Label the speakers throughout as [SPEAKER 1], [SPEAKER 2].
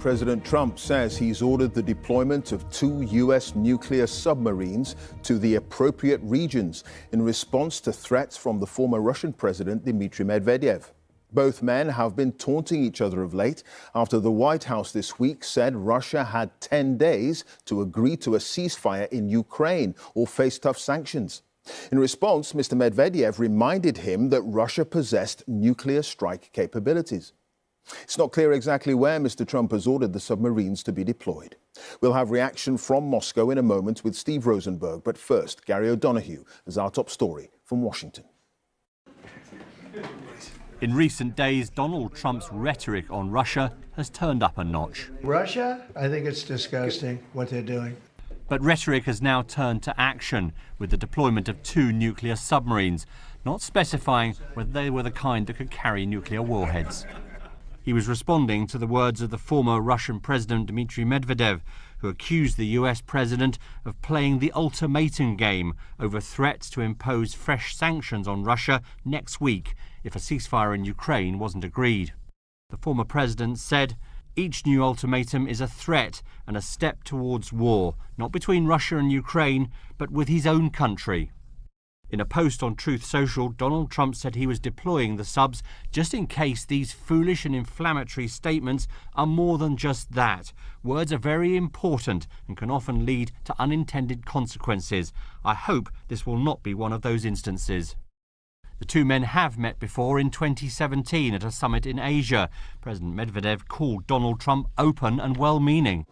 [SPEAKER 1] President Trump says he's ordered the deployment of 2 U.S. nuclear submarines to the appropriate regions in response to threats from the former Russian President Dmitri Medvedev. Both men have been taunting each other of late after the White House this week said Russia had 10 days to agree to a ceasefire in Ukraine or face tough sanctions. In response, Mr. Medvedev reminded him that Russia possessed nuclear strike capabilities. It's not clear exactly where Mr. Trump has ordered the submarines to be deployed. We'll have reaction from Moscow in a moment with Steve Rosenberg. But first, Gary O'Donoghue has our top story from Washington.
[SPEAKER 2] In recent days, Donald Trump's rhetoric on Russia has turned up a notch.
[SPEAKER 3] Russia? I think it's disgusting what they're doing.
[SPEAKER 2] But rhetoric has now turned to action with the deployment of 2 nuclear submarines, not specifying whether they were the kind that could carry nuclear warheads. He was responding to the words of the former Russian President Dmitri Medvedev, who accused the US president of playing the ultimatum game over threats to impose fresh sanctions on Russia next week if a ceasefire in Ukraine wasn't agreed. The former president said, "Each new ultimatum is a threat and a step towards war, not between Russia and Ukraine, but with his own country." In a post on Truth Social, Donald Trump said he was deploying the subs just in case these foolish and inflammatory statements are more than just that. Words are very important and can often lead to unintended consequences. I hope this will not be one of those instances. The 2 men have met before in 2017 at a summit in Asia. President Medvedev called Donald Trump open and well-meaning.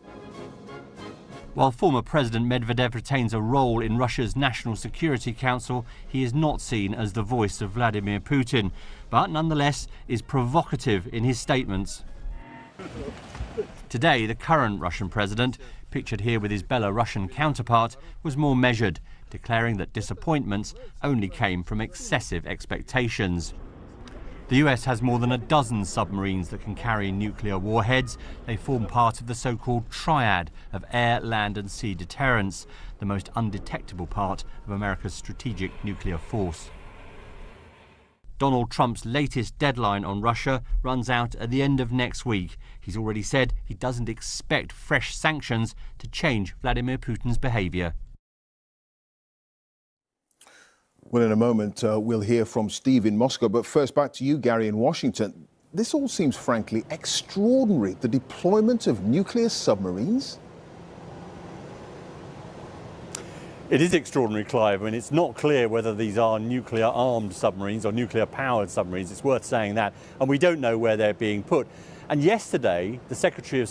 [SPEAKER 2] While former President Medvedev retains a role in Russia's National Security Council, he is not seen as the voice of Vladimir Putin, but nonetheless is provocative in his statements. Today, the current Russian president, pictured here with his Belarusian counterpart, was more measured, declaring that disappointments only came from excessive expectations. The US has more than a dozen submarines that can carry nuclear warheads. They form part of the so-called triad of air, land and sea deterrence, the most undetectable part of America's strategic nuclear force. Donald Trump's latest deadline on Russia runs out at the end of next week. He's already said he doesn't expect fresh sanctions to change Vladimir Putin's behavior.
[SPEAKER 1] Well, in a moment, we'll hear from Steve in Moscow. But first, back to you, Gary, in Washington. This all seems, frankly, extraordinary. The deployment of nuclear submarines?
[SPEAKER 4] It is extraordinary, Clive. I mean, it's not clear whether these are nuclear-armed submarines or nuclear-powered submarines. It's worth saying that. And we don't know where they're being put. And yesterday, the Secretary of